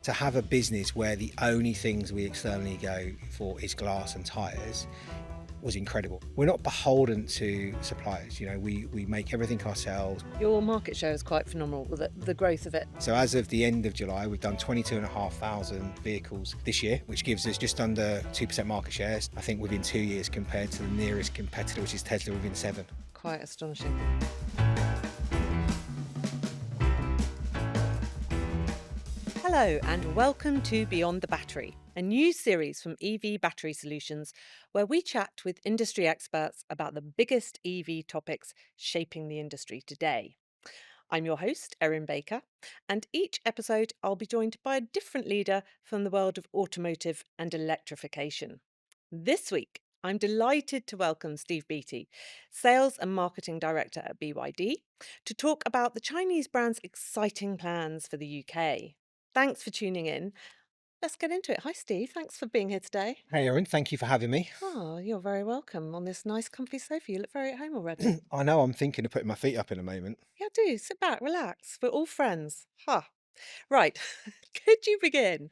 To have a business where the only things we externally go for is glass and tyres was incredible. We're not beholden to suppliers, we make everything ourselves. Your market share is quite phenomenal with the growth of it. So as of the end of July, we've done 22,500 vehicles this year, which gives us just under 2% market shares, I think within 2 years compared to the nearest competitor, which is Tesla, within 7. Quite astonishing. Hello, and welcome to Beyond the Battery, a new series from EV Battery Solutions, where we chat with industry experts about the biggest EV topics shaping the industry today. I'm your host, Erin Baker, and each episode I'll be joined by a different leader from the world of automotive and electrification. This week, I'm delighted to welcome Steve Beattie, Sales and Marketing Director at BYD, to talk about the Chinese brand's exciting plans for the UK. Thanks for tuning in. Let's get into it. Hi, Steve. Thanks for being here today. Hey, Erin, thank you for having me. Oh, you're very welcome on this nice, comfy sofa. You look very at home already. I know I'm thinking of putting my feet up in a moment. Yeah, do sit back, relax. We're all friends. Ha. Right. Could you begin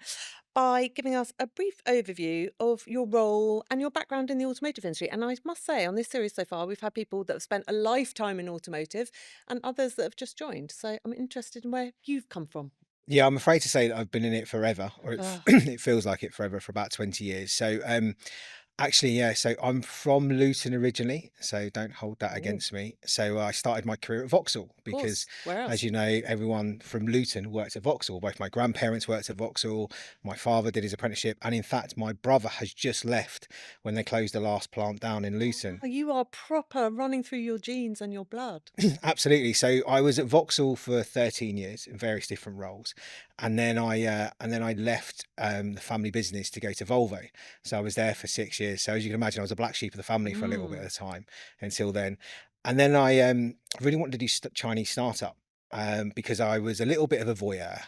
by giving us a brief overview of your role and your background in the automotive industry? And I must say, on this series so far, we've had people that have spent a lifetime in automotive and others that have just joined. So I'm interested in where you've come from. Yeah, I'm afraid to say that I've been in it forever, or Ah, it feels like it forever, for about 20 years. So, actually, yeah, so I'm from Luton originally, so don't hold that oh, of against me. So I started my career at Vauxhall because, course. Where as else? you know, everyone from Luton worked at Vauxhall. Both my grandparents worked at Vauxhall, my father did his apprenticeship, and in fact, my brother has just left when they closed the last plant down in Luton. Oh, you are proper running through your genes and your blood. Absolutely. So I was at Vauxhall for 13 years in various different roles, and then I left the family business to go to Volvo. So I was there for 6 years. So as you can imagine, I was a black sheep of the family for a little bit Mm. of the time until then. And then I really wanted to do Chinese startup. Because I was a little bit of a voyeur,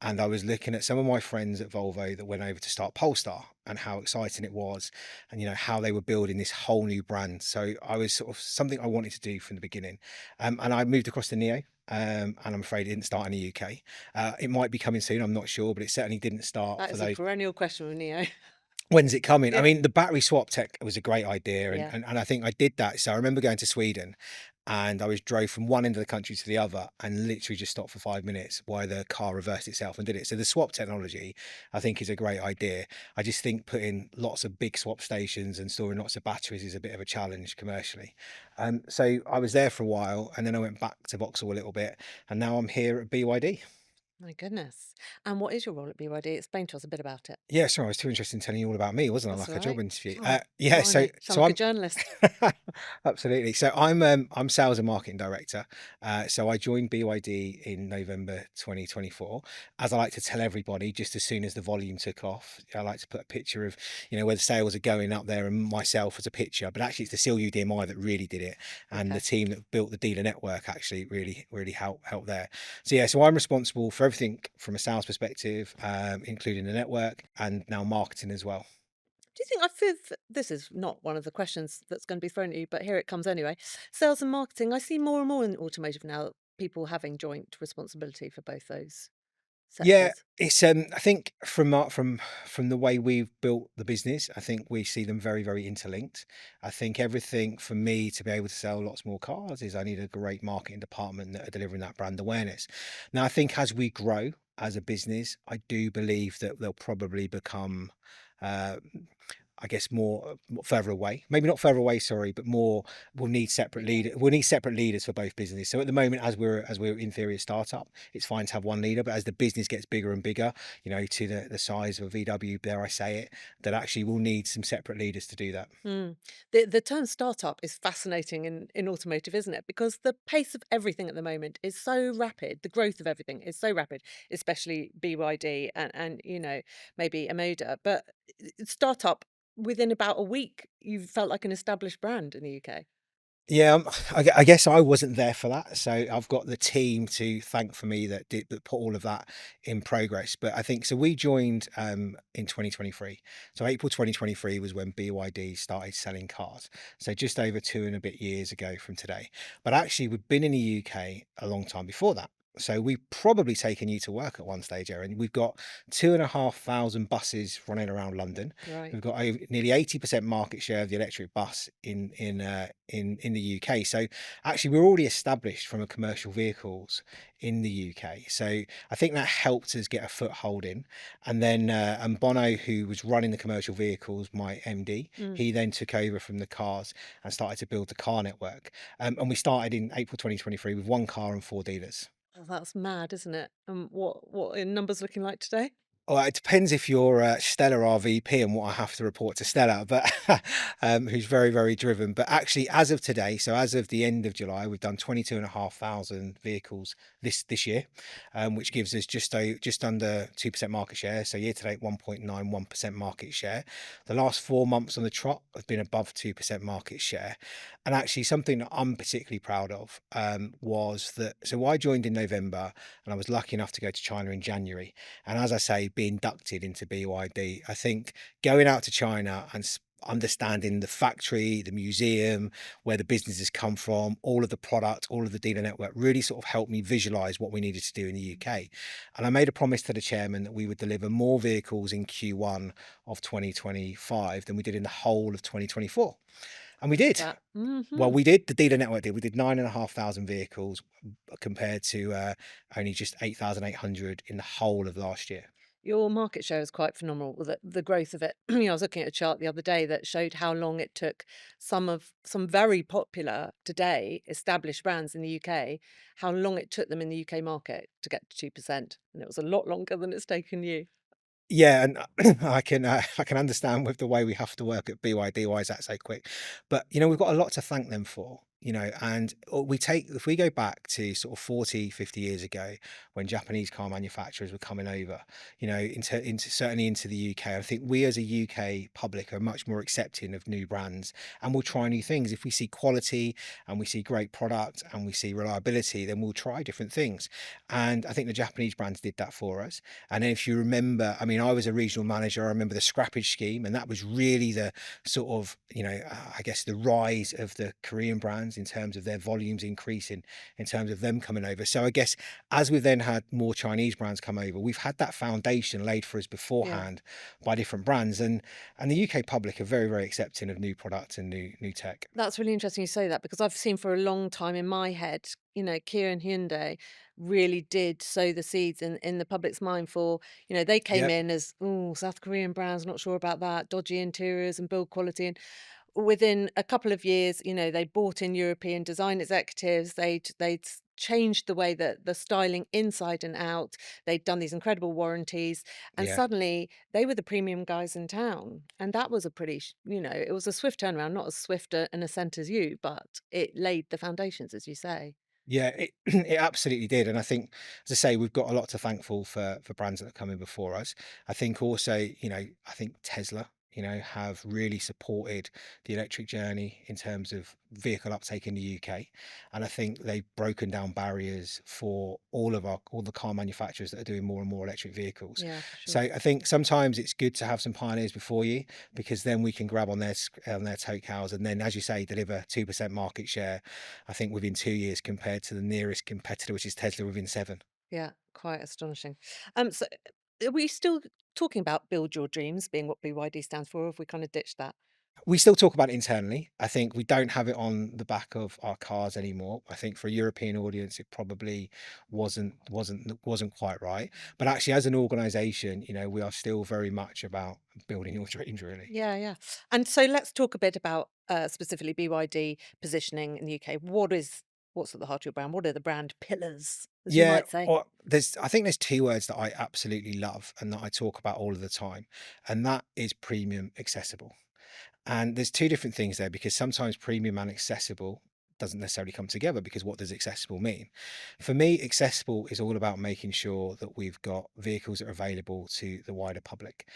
and I was looking at some of my friends at Volvo that went over to start Polestar and how exciting it was, and how they were building this whole new brand. So I was sort of something I wanted to do from the beginning, and I moved across to Neo. And I'm afraid it didn't start in the UK. It might be coming soon, I'm not sure, but it certainly didn't start That for is a those. perennial question with Neo. When's it coming? I Yeah. mean, the battery swap tech was a great idea, and, Yeah. and and I think I did that. So I remember going to Sweden, and I was drove from one end of the country to the other, and literally just stopped for 5 minutes while the car reversed itself and did it. So the swap technology, I think, is a great idea. I just think putting lots of big swap stations and storing lots of batteries is a bit of a challenge commercially. So I was there for a while, and then I went back to Vauxhall a little bit, and now I'm here at BYD. My goodness. And what is your role at BYD? Explain to us a bit about it. Yeah, sorry, I was too interested in telling you all about me, wasn't I? That's Like all a job right. interview. Oh, Yeah, so blimey. Sound so like a I'm journalist. absolutely. So I'm sales and marketing director. So I joined BYD in November 2024. As I like to tell everybody, just as soon as the volume took off, I like to put a picture of where the sales are going up there and myself as a picture. But actually, it's the CLU DMI that really did it, and the Okay. team that built the dealer network actually really helped there. So yeah, so I'm responsible for everything from a sales perspective, including the network and now marketing as well. Do you think I feel this is not one of the questions that's going to be thrown at you, but here it comes anyway. Sales and marketing. I see more and more in automotive now, people having joint responsibility for both those Yeah, sectors. it's I think from the way we've built the business, I think we see them very interlinked. I think everything for me to be able to sell lots more cars is I need a great marketing department that are delivering that brand awareness. Now, I think as we grow as a business, I do believe that they'll probably become uh, I guess more further away. Maybe not further away, sorry, but more. We'll need separate leaders for both businesses. So at the moment, as we're in theory a startup, it's fine to have one leader. But as the business gets bigger and bigger, to the size of a VW, dare I say it, that actually we'll need some separate leaders to do that. Mm. The term startup is fascinating in automotive, isn't it? Because the pace of everything at the moment is so rapid. The growth of everything is so rapid, especially BYD and maybe Amoda. But startup within about a week, you felt like an established brand in the UK. Yeah, I guess I wasn't there for that, so I've got the team to thank for me that put all of that in progress. But I think so. We joined in 2023, so April 2023 was when BYD started selling cars. So just over 2 and a bit years ago from today. But actually, we've been in the UK a long time before that. So we've probably taken you to work at one stage, Erin. We've got 2,500 buses running around London. Right. We've got nearly 80% market share of the electric bus in the UK. So actually, we're already established from a commercial vehicles in the UK. So I think that helped us get a foothold in. And then and Bono, who was running the commercial vehicles, my MD, Mm. he then took over from the cars and started to build the car network. And we started in April 2023 with one car and four dealers. Oh, that's mad, isn't it? What are numbers looking like today? Well, it depends if you're Stella, our VP, and what I have to report to Stella, but who's very, very driven. But actually, as of today, so as of the end of July, we've done 22,500 vehicles this year, which gives us just under 2% market share. So year to date, 1.91% market share. The last 4 months on the trot have been above 2% market share. And actually, something that I'm particularly proud of was that. So I joined in November, and I was lucky enough to go to China in January. And as I say, be inducted into BYD. I think going out to China and understanding the factory, the museum, where the businesses come from, all of the product, all of the dealer network really sort of helped me visualize what we needed to do in the UK. And I made a promise to the chairman that we would deliver more vehicles in Q1 of 2025 than we did in the whole of 2024. And we did. That. Well, Hmm. we did. The dealer network did. We did 9,500 vehicles compared to only just 8,800 in the whole of last year. Your market share is quite phenomenal. The growth of it. I was looking at a chart the other day that showed how long it took some very popular today established brands in the UK, how long it took them in the UK market to get to 2%, and it was a lot longer than it's taken you. Yeah, and I can understand with the way we have to work at BYD why is that so quick, but we've got a lot to thank them for. And we take if we go back to sort of 40, 50 years ago when Japanese car manufacturers were coming over, into certainly into the UK. I think we as a UK public are much more accepting of new brands and we'll try new things. If we see quality and we see great product and we see reliability, then we'll try different things. And I think the Japanese brands did that for us. And then if you remember, I mean, I was a regional manager. I remember the scrappage scheme, and that was really the sort of, I guess the rise of the Korean brands in terms of their volumes increasing, in terms of them coming over. So I guess as we've then had more Chinese brands come over, we've had that foundation laid for us Yeah. beforehand by different brands, and the UK public are very, very accepting of new products and new tech. That's really interesting you say that because I've seen for a long time in my head, Kia and Hyundai really did sow the seeds in the public's mind for, they came Yep. in as, oh, South Korean brands, not sure about that, dodgy interiors and build quality. And within a couple of years, they brought in European design executives. They'd changed the way that the styling inside and out. They'd done these incredible warranties, and Yeah. suddenly they were the premium guys in town. And that was a pretty, it was a swift turnaround, not as swift an ascent as you, but it laid the foundations, as you say. Yeah, it it absolutely did, and I think, as I say, we've got a lot to thankful for brands that have come in before us. I think also, I think Tesla, have really supported the electric journey in terms of vehicle uptake in the UK, and I think they've broken down barriers for all the car manufacturers that are doing more and more electric vehicles. Yeah, for So sure. I think sometimes it's good to have some pioneers before you because then we can grab on on their coattails and then, as you say, deliver 2% market share I think within 2 years compared to the nearest competitor, which is Tesla within 7. Yeah, quite astonishing. So are we still talking about build your dreams being what BYD stands for? Or have we kind of ditched that? We still talk about it internally. I think we don't have it on the back of our cars anymore. I think for a European audience, it probably wasn't quite right. But actually, as an organisation, we are still very much about building your dreams, really. Yeah, yeah. And so let's talk a bit about specifically BYD positioning in the UK. What's at the heart of your brand? What are the brand pillars, as you Yeah, might say? or I think there's two words that I absolutely love and that I talk about all of the time, and that is premium accessible. And there's two different things there because sometimes premium and accessible doesn't necessarily come together because what does accessible mean? For me, accessible is all about making sure that we've got vehicles that are available to the wider public.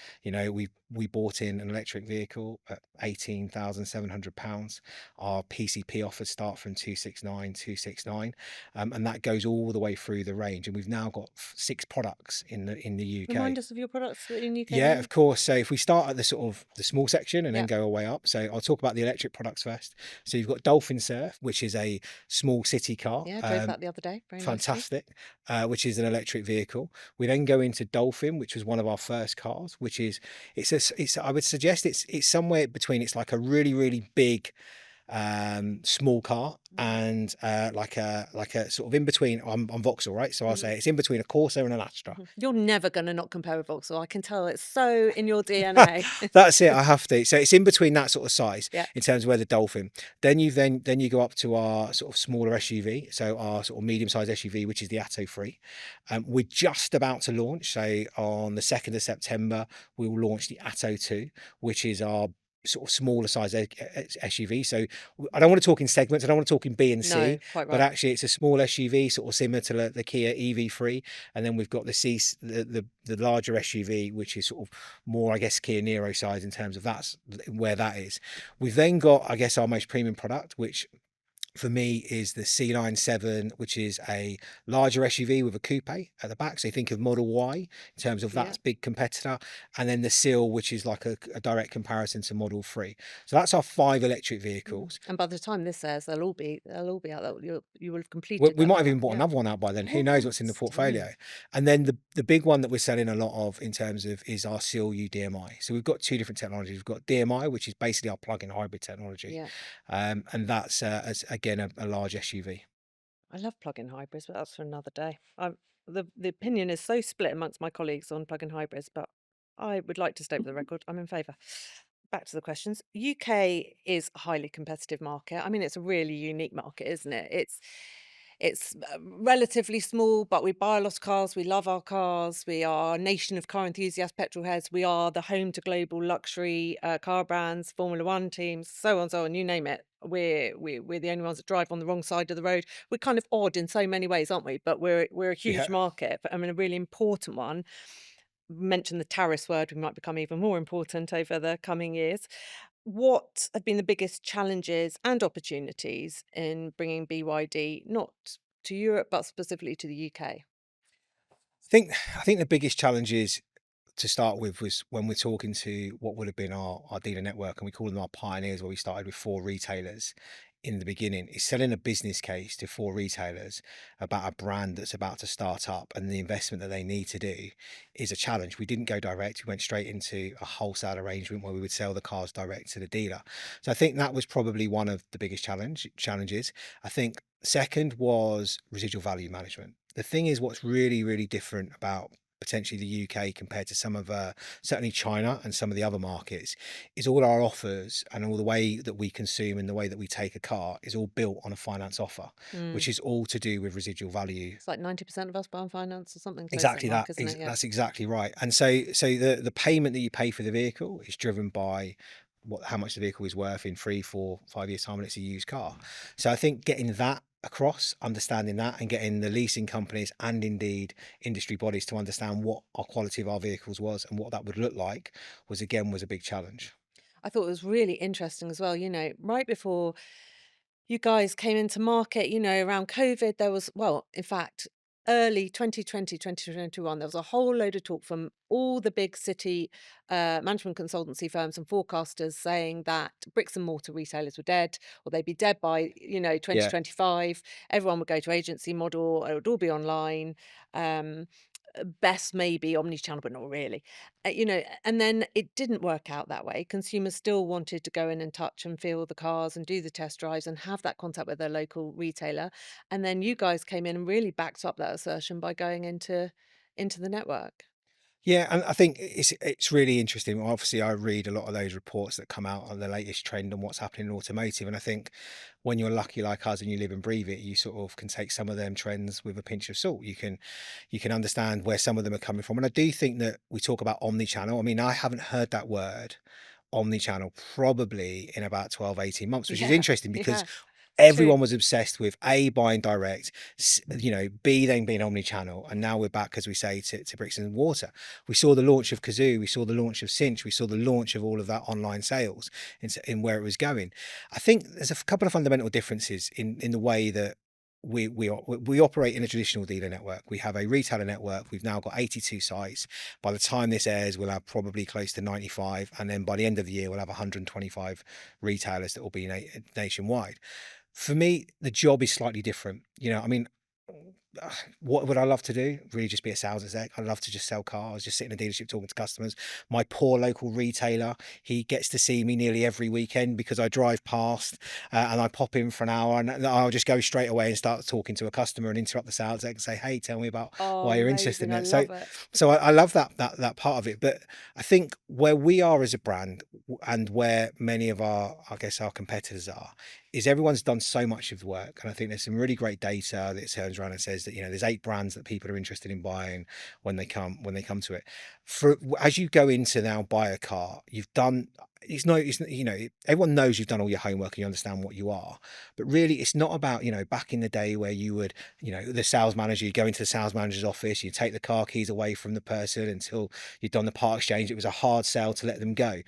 We bought in an electric vehicle at £18,700. Our PCP offers start from 269, and that goes all the way through the range. And we've now got six products in the UK. Remind us of your products in UK Yeah, of range. course. So if we start at the sort of the small section and then Yeah. go all the way up. So I'll talk about the electric products first. So you've got Dolphin Surf, which is a small city car. Yeah, drove that the other day. Very nice too. Fantastic, which is an electric vehicle. We then go into Dolphin, which was one of our first cars, which is it's I would suggest it's somewhere between, it's like a really really big small car, and like a sort of in between. I'm Vauxhall, right? So I'll Mhm. say it's in between a Corsa and an Astra. Mhm. You're never gonna not compare with Vauxhall. I can tell it's so in your DNA. That's it. I have to. So it's in between that sort of size Yeah. in terms of where the Dolphin. Then you go up to our sort of smaller SUV, so our sort of medium-sized SUV, which is the Atto 3. We're just about to launch. So on the 2nd of September, we will launch the Atto 2, which is our sort of smaller size SUV. So I don't want to talk in segments. I don't want to talk in B and No, C, quite but right. actually it's a small SUV, sort of similar to the Kia EV3. And then we've got the larger SUV, which is sort of more, I guess, Kia Niro size in terms of that's where that is. We've then got, I guess, our most premium product, which for me is the C-Line 7, which is a larger SUV with a coupe at the back. So you think of Model Y in terms of Yeah. that's big competitor, and then the Seal, which is like a direct comparison to Model 3. So that's our 5 electric vehicles. And by the time this airs, they'll all be out there. You will have We completed we that might have lineup. even bought Yeah. another one out by then. Who knows Oh, what's in the stunning. portfolio? And then the big one that we're selling a lot of in terms of is our Seal U DMI. So we've got two different technologies. We've got DMI, which is basically our plug-in hybrid technology, Yeah. and that's again a large SUV. I love plug-in hybrids, but that's for another day. The opinion is so split amongst my colleagues on plug-in hybrids, but I would like to state for the record, I'm in favour. Back to the questions. UK is a highly competitive market. I mean, it's a really unique market, isn't it? It's relatively small, but we buy a lot of cars. We love our cars. We are a nation of car enthusiasts, petrol heads. We are the home to global luxury car brands, Formula One teams, so on, so on. You name it. We're the only ones that drive on the wrong side of the road. We're kind of odd in so many ways, aren't we? But we're a Yeah. huge market. I mean, a really important one. Mention the tariffs word. We might become even more important over the coming years. What have been the biggest challenges and opportunities in bringing BYD not to Europe, but specifically to the UK? I think the biggest challenge is, to start with, was when we're talking to what would have been our dealer network, and we call them our pioneers, where we started with 4 retailers in the beginning, is selling a business case to 4 retailers about a brand that's about to start up, and the investment that they need to do is a challenge. We didn't go direct, we went straight into a wholesale arrangement where we would sell the cars direct to the dealer. So I think that was probably one of the biggest challenges. I think second was residual value management. The thing is, what's really really different about potentially the UK compared to some of certainly China and some of the other markets, is all our offers and all the way that we consume and the way that we take a car is all built on a finance offer, Mm. which is all to do with residual value. It's like 90% of us buy on finance or something close to that Exactly mark, that. isn't it? Yeah. That's exactly right. And so the payment that you pay for the vehicle is driven by how much the vehicle is worth in 3, 4, 5 years time when it's a used car. So I think getting that across, understanding that, and getting the leasing companies and indeed industry bodies to understand what our quality of our vehicles was and what that would look like was a big challenge. I thought it was really interesting as well. Right before you guys came into market, around COVID, there was, well, in fact, early 2020, 2021, there was a whole load of talk from all the big city management consultancy firms and forecasters saying that bricks and mortar retailers were dead, or they'd be dead by, Yeah. 2025. Everyone would go to agency model, it would all be online. Um, Best maybe omni-channel, but not really. And then it didn't work out that way. Consumers still wanted to go in and touch and feel the cars and do the test drives and have that contact with their local retailer. And then you guys came in and really backed up that assertion by going into the network. Yeah, and I think it's really interesting. Obviously, I read a lot of those reports that come out on the latest trend on what's happening in automotive, and I think when you're lucky like us and you live and breathe it, you sort of can take some of them trends with a pinch of salt. You can understand where some of them are coming from, and I do think that we talk about omni-channel. I mean, I haven't heard that word omni-channel probably in about 12, 18 months, which is Yeah, interesting because yeah, it's true. everyone was obsessed with A, buying direct, B, then being omni-channel, and now we're back, as we say, to bricks and mortar. We saw the launch of Kazoo, we saw the launch of Cinch, we saw the launch of all of that online sales in where it was going. I think there's a couple of fundamental differences in the way that we operate in a traditional dealer network. We have a retailer network. We've now got 82 sites. By the time this airs, we'll have probably close to 95, and then by the end of the year, we'll have 125 retailers that will be nationwide. For me, the job is slightly different. I mean, what would I love to do? Really just be a sales exec. I love to just sell cars, just sit in a dealership talking to customers. My poor local retailer, he gets to see me nearly every weekend because I drive past and I pop in for an hour and I'll just go straight away and start talking to a customer and interrupt the sales exec and say, "Hey, tell me about Oh, why you're interested amazing. in I it." So, love it. so I love that part of it. But I think where we are as a brand and where many of our, I guess, our competitors are, is everyone's done so much of the work. And I think there's some really great data that turns around and says that, there's 8 brands that people are interested in buying when they come to it. As you go into now buy a car, you've done it's not, everyone knows you've done all your homework and you understand what you are. But really it's not about, back in the day where you would, the sales manager, you go into the sales manager's office, you take the car keys away from the person until you'd done the part exchange. It was a hard sell to let them go.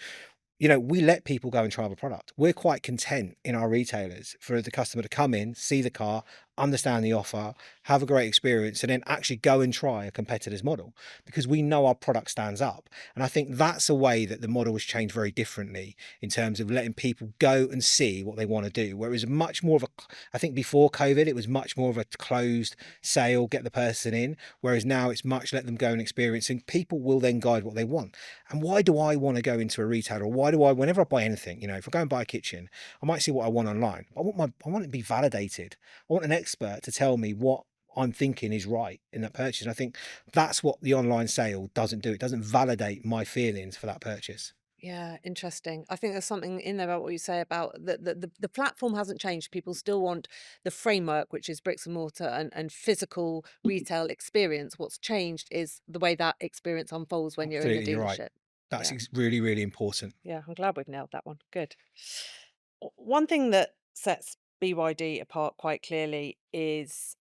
We let people go and try the product. We're quite content in our retailers for the customer to come in, see the car, understand the offer, have a great experience, and then actually go and try a competitor's model because we know our product stands up. And I think that's a way that the model has changed very differently in terms of letting people go and see what they want to do. Whereas much more of I think before COVID, it was much more of a closed sale, get the person in. Whereas now it's much let them go and experience, and people will then guide what they want. And why do I want to go into a retailer? Or why do I, whenever I buy anything, if I go and buy a kitchen, I might see what I want online. I want it to be validated. I want an expert to tell me what I'm thinking is right in that purchase. And I think that's what the online sale doesn't do. It doesn't validate my feelings for that purchase. Yeah, interesting. I think there's something in there about what you say about the platform hasn't changed. People still want the framework, which is bricks and mortar and physical retail experience. What's changed is the way that experience unfolds when you're in the Absolutely, you're right. dealership. That's Yeah. really, really important. Yeah, I'm glad we've nailed that one. Good. One thing that sets BYD apart quite clearly is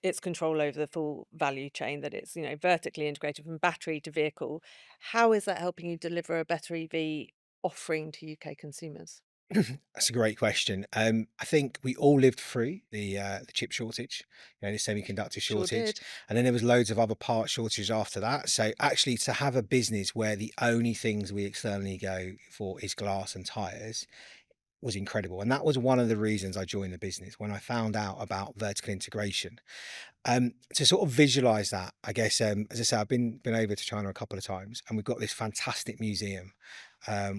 its control over the full value chain, that it's, vertically integrated from battery to vehicle. How is that helping you deliver a better EV offering to UK consumers? That's a great question. I think we all lived through the chip shortage, the semiconductor Sure shortage, did. and then there was loads of other part shortages after that. So actually, to have a business where the only things we externally go for is glass and tires was incredible, and that was one of the reasons I joined the business when I found out about vertical integration. To sort of visualize that, I guess, as I say, I've been over to China a couple of times, and we've got this fantastic museum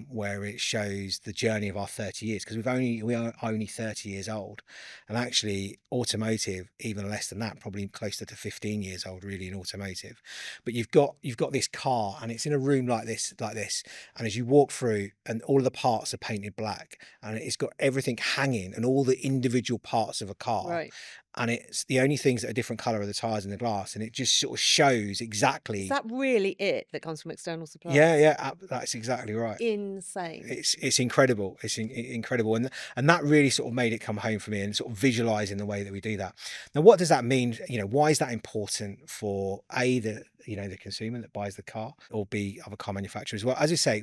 where it shows the journey of our 30 years because we are only 30 years old, and actually, automotive even less than that, probably closer to 15 years old, really in automotive. But you've got this car, and it's in a room like this, and as you walk through, and all of the parts are painted black, and it's got everything hanging, and all the individual parts of a car, Right. and it's the only things that are different color are the tires and the glass, and it just sort of shows Is exactly. that really it that comes from external Yeah, suppliers? yeah, that's exactly right. Insane. It's incredible. It's incredible, and that really sort of made it come home for me, and sort of visualizing the way that we do that. Now, what does that mean? Why is that important for the consumer that buys the car, or B, other car manufacturers? Well, as I say,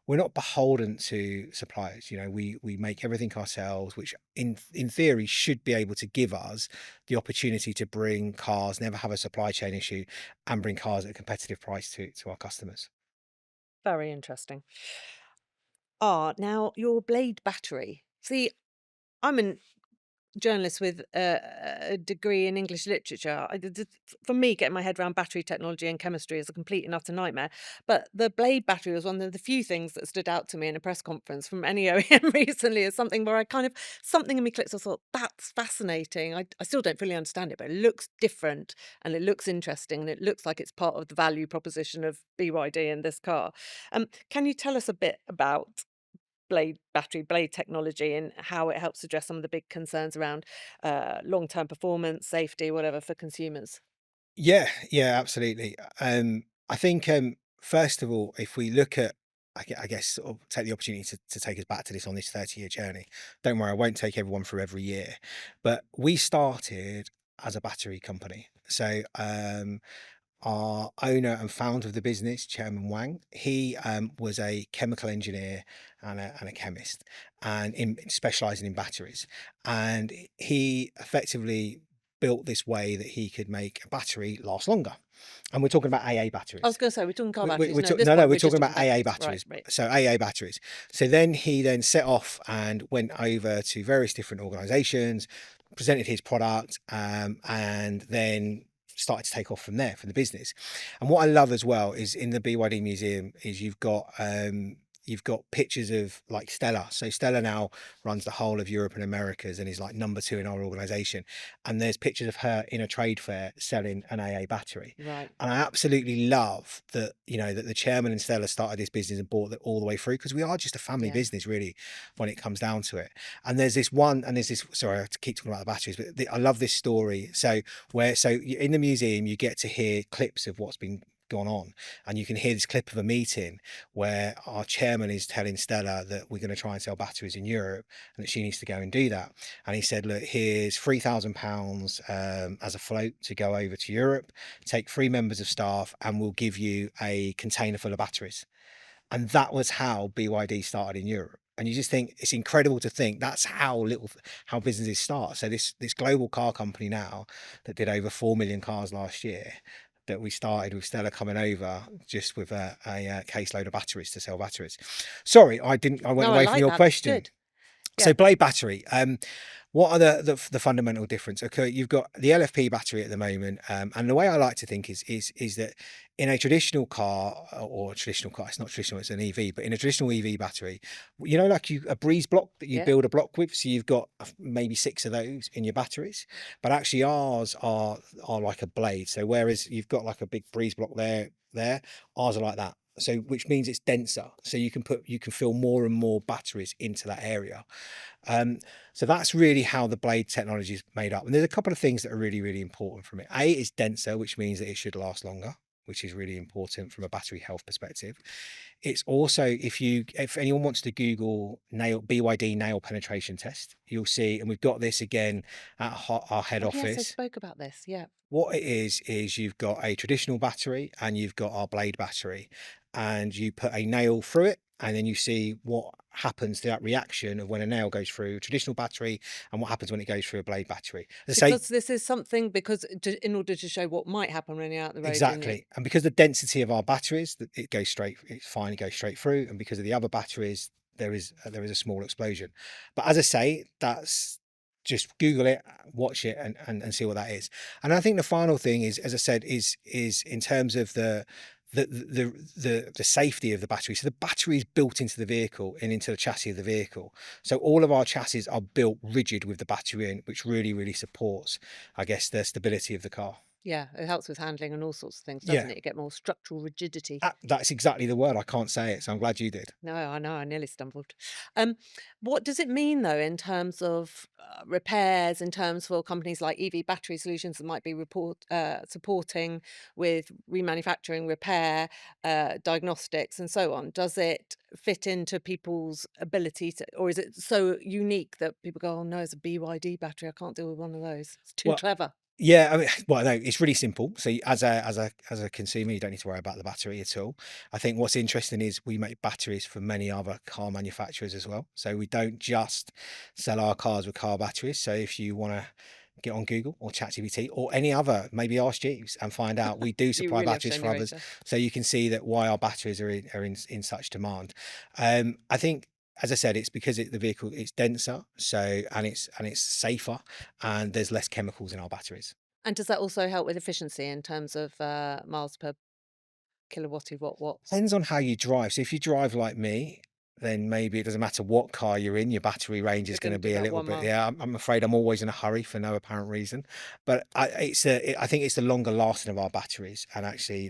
we're not beholden to suppliers. We make everything ourselves, which in theory should be able to give us the opportunity to bring cars, never have a supply chain issue, and bring cars at a competitive price to our customers. Very interesting. Now your blade battery. See, I'm an journalist with a degree in English literature. For me, getting my head around battery technology and chemistry is a complete and utter nightmare. But the blade battery was one of the few things that stood out to me in a press conference from any OEM recently as something where something in me clicked. I thought, that's fascinating. I still don't fully understand it, but it looks different and it looks interesting and it looks like it's part of the value proposition of BYD in this car. Can you tell us a bit about blade technology and how it helps address some of the big concerns around long-term performance, safety, whatever for consumers? Yeah, yeah, absolutely. I think first of all, if we look at, I guess, sort of take the opportunity to take us back to this on this 30-year journey. Don't worry, I won't take everyone through every year, but we started as a battery company. So our owner and founder of the business, Chairman Wang, he was a chemical engineer and a chemist, and in specialising in batteries. And he effectively built this way that he could make a battery last longer. And we're talking about AA I was batteries. going to say, we're talking car batteries. We're No, at this no, no, point, we're we're just talking talking about AA batteries. Right, batteries. right. So AA batteries. So then he then set off and went over to various different organisations, presented his product, and then started to take off from there for the business. And what I love as well is in the BYD museum is you've got pictures of like Stella. So Stella now runs the whole of Europe and Americas and is like number two in our organization. And there's pictures of her in a trade fair selling an AA battery. Right. And I absolutely love that, that the chairman and Stella started this business and brought it all the way through, because we are just a family Yeah. business, really, when it comes down to it. And there's this one, and there's this, sorry, I have to keep talking about the batteries, but I love this story. So in the museum, you get to hear clips of what's been gone on, and you can hear this clip of a meeting where our chairman is telling Stella that we're going to try and sell batteries in Europe and that she needs to go and do that. And he said, look, here's £3,000 as a float to go over to Europe, take 3 members of staff, and we'll give you a container full of batteries. And that was how BYD started in Europe. And you just think it's incredible to think that's how businesses start. So this global car company now that did over 4 million cars last year, that we started with Stella coming over just with a caseload of batteries to sell batteries. Sorry, I went No, I away from like your that. It's question. good. Yeah. So blade battery, what are the fundamental difference? Okay, you've got the LFP battery at the moment, and the way I like to think is that in a traditional car, or a traditional car, it's not traditional, it's an EV, but in a traditional EV battery, like a breeze block that you Yeah. build a block with, so you've got maybe 6 of those in your batteries, but actually ours are like a blade. So whereas you've got like a big breeze block there, ours are like that. So which means it's denser, so you can fill more and more batteries into that area. um, so that's really how the blade technology is made up. And there's a couple of things that are really, really important from it. A, it's denser, which means that it should last longer, which is really important from a battery health perspective. It's also, if anyone wants to Google BYD nail penetration test, you'll see, and we've got this again at our head Oh, yes, I office. spoke about this. Yeah. What it is you've got a traditional battery and you've got our blade battery, and you put a nail through it, and then you see what happens to that reaction of when a nail goes through a traditional battery and what happens when it goes through a blade battery. As I say, Because this is something, because in order to show what might happen when you're out the road and you. exactly. And because the density of our batteries, that it's fine, it goes straight through. And because of the other batteries, there is a small explosion. But as I say, that's just Google it, watch it, and see what that is. And I think the final thing is, as I said, is in terms of the safety of the battery. So the battery is built into the vehicle and into the chassis of the vehicle. So all of our chassis are built rigid with the battery in, which really, really supports, I guess, the stability of the car. Yeah, it helps with handling and all sorts of things, Yeah. doesn't it? You get more structural rigidity. That's exactly the word. I can't say it, so I'm glad you did. No, I know, I nearly stumbled. Um, what does it mean though in terms of repairs, in terms for companies like EV Battery Solutions that might be supporting with remanufacturing, repair, diagnostics, and so on? Does it fit into people's ability to, or is it so unique that people go, "Oh no, it's a BYD battery. I can't deal with one of those. It's too Well, clever." yeah, I mean, well, no, it's really simple. So as a consumer, you don't need to worry about the battery at all. I think what's interesting is we make batteries for many other car manufacturers as well. So we don't just sell our cars with car batteries. So if you want to get on Google or ChatGPT or any other, maybe ask Jeeves and find out, we do You supply really have batteries shown for your others. age. So you can see that why our batteries are in such demand. I think, as I said, it's because the vehicle it's denser, so and it's safer, and there's less chemicals in our batteries. And does that also help with efficiency in terms of miles per kilowatty what? Depends on how you drive. So if you drive like me, then maybe it doesn't matter what car you're in, your battery range is You're going going to to do be a about little one bit. mile. Yeah, I'm afraid I'm always in a hurry for no apparent reason. But I think it's the longer lasting of our batteries, and actually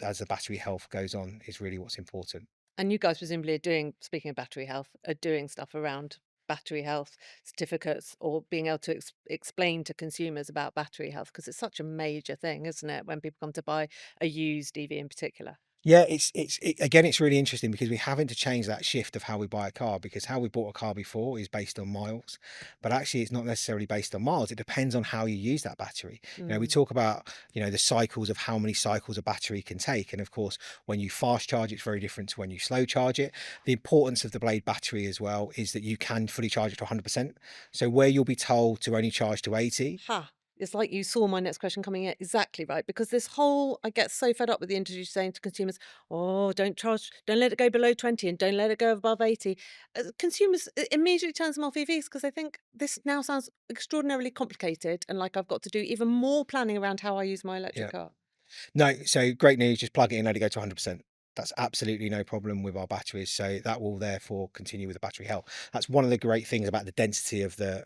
as the battery health goes on is really what's important. And you guys presumably are doing, speaking of battery health, are doing stuff around battery health certificates or being able to explain to consumers about battery health, because it's such a major thing, isn't it, when people come to buy a used EV in particular? Yeah, again, it's really interesting because we're having to change that shift of how we buy a car, because how we bought a car before is based on miles, but actually it's not necessarily based on miles. It depends on how you use that battery. We Mm. talk about, the cycles of how many cycles a battery can take. And of course, when you fast charge, it's very different to when you slow charge it. The importance of the blade battery as well is that you can fully charge it to 100%. So where you'll be told to only charge to 80, Ha! It's like you saw my next question coming in exactly right, because this whole I get so fed up with the industry saying to consumers, "Oh, don't let it go below 20 and don't let it go above 80." Consumers immediately turns them off EVs because they think this now sounds extraordinarily complicated and like I've got to do even more planning around how I use my electric Yeah. car. No, so great news, just plug it in, let it go to 100%. That's absolutely no problem with our batteries. So that will therefore continue with the battery health. That's one of the great things about the density of the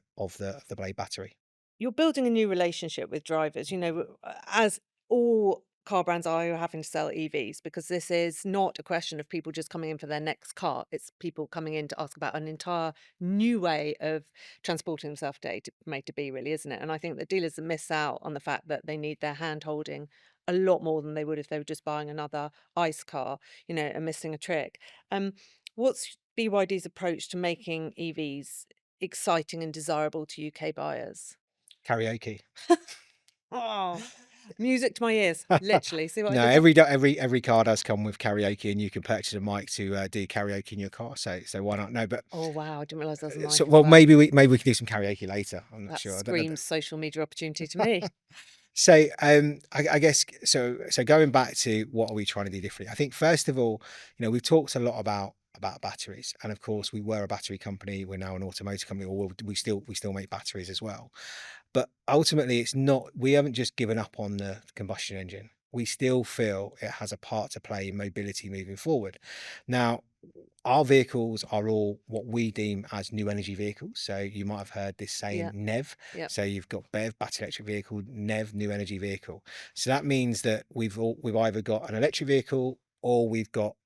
blade battery. You're building a new relationship with drivers, as all car brands are who are having to sell EVs, because this is not a question of people just coming in for their next car. It's people coming in to ask about an entire new way of transporting themselves to A to from A to B, really, isn't it? And I think the dealers miss out on the fact that they need their hand holding a lot more than they would if they were just buying another ICE car, and missing a trick. What's BYD's approach to making EVs exciting and desirable to UK buyers? Karaoke. Oh, music to my ears, literally. See what I No, did there? every car does come with karaoke, and you can purchase a mic to do karaoke in your car. So why not? No, but Oh, wow, I didn't realise there was a so mic as well, well. maybe we can do some karaoke later. I'm not That sure. I don't know. screams social media opportunity to me. So I guess so going back to what are we trying to do differently? I think first of all, we've talked a lot about batteries, and of course we were a battery company. We're now an automotive company, or we still make batteries as well. But ultimately, it's not. We haven't just given up on the combustion engine. We still feel it has a part to play in mobility moving forward. Now, our vehicles are all what we deem as new energy vehicles. So you might have heard this saying Yeah, NEV. yeah. So you've got BEV, battery electric vehicle, NEV, new energy vehicle. So that means that we've either got an electric vehicle or we've got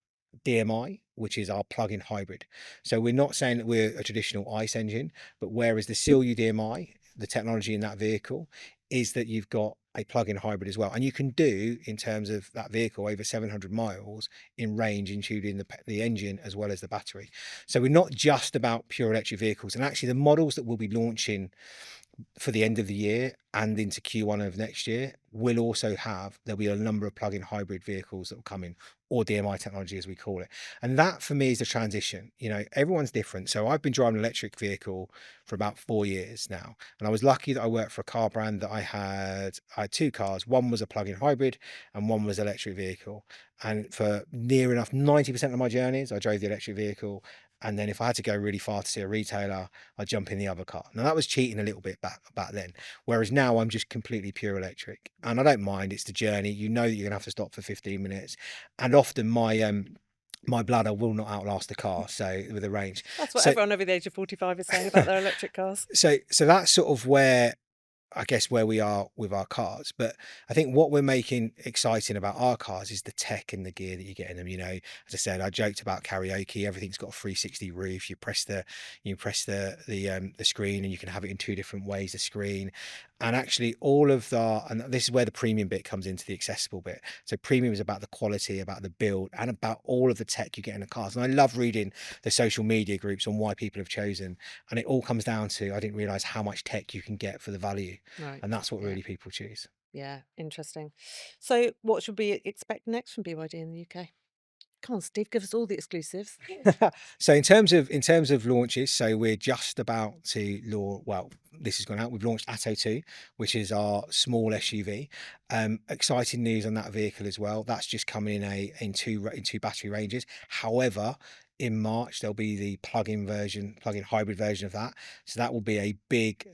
DMI, which is our plug-in hybrid. So we're not saying that we're a traditional ICE engine, but whereas the CLU DMI, the technology in that vehicle, is that you've got a plug-in hybrid as well, and you can do in terms of that vehicle over 700 miles in range, including the engine as well as the battery. So we're not just about pure electric vehicles, and actually the models that we'll be launching for the end of the year and into Q1 of next year will also there'll be a number of plug-in hybrid vehicles that will come in, or DMI technology as we call it. And that for me is the transition. Everyone's different. So I've been driving an electric vehicle for about 4 years now. And I was lucky that I worked for a car brand that I had two cars. One was a plug-in hybrid and one was electric vehicle. And for near enough 90% of my journeys, I drove the electric vehicle. And then if I had to go really far to see a retailer, I'd jump in the other car. Now that was cheating a little bit back then. Whereas now I'm just completely pure electric. And I don't mind, it's the journey. You know that you're gonna have to stop for 15 minutes. And often my bladder will not outlast the car, so with the range. That's what So everyone over the age of 45 is saying about their electric cars. so that's sort of where I guess where we are with our cars. But I think what we're making exciting about our cars is the tech and the gear that you get in them. As I said, I joked about karaoke. Everything's got a 360 roof. You press the screen, and you can have it in two different ways. The screen, and actually and this is where the premium bit comes into the accessible bit. So premium is about the quality, about the build, and about all of the tech you get in the cars. And I love reading the social media groups on why people have chosen, and it all comes down to I didn't realize how much tech you can get for the value. Right. And that's what Yeah. really people choose. Yeah. Interesting. So, what should we expect next from BYD in the UK? Come on, Steve, give us all the exclusives. So in terms of launches, so we're just about to launch. Well, this has gone out. We've launched Atto 2, which is our small SUV. Exciting news on that vehicle as well. That's just coming in two battery ranges. However, in March there'll be the plug-in hybrid version of that. So that will be a big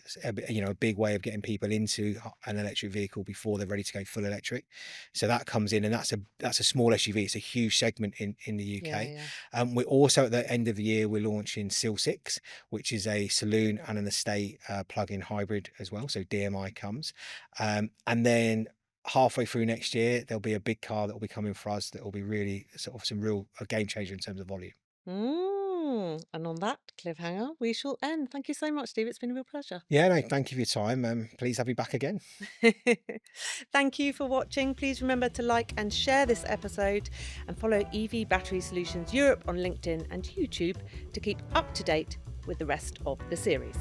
way of getting people into an electric vehicle before they're ready to go full electric. So that comes in, and that's a small SUV. It's a huge segment in the Yeah, UK. yeah. We're also at the end of the year we're launching SEAL 6, which is a saloon and an estate plug-in hybrid as well. So DMI comes, and then halfway through next year there'll be a big car that will be coming for us that will be really sort of some real a game changer in terms of volume. And on that cliffhanger, we shall end. Thank you so much, Steve. It's been a real pleasure. Yeah, no, thank you for your time. Please have me back again. Thank you for watching. Please remember to like and share this episode and follow EV Battery Solutions Europe on LinkedIn and YouTube to keep up to date with the rest of the series.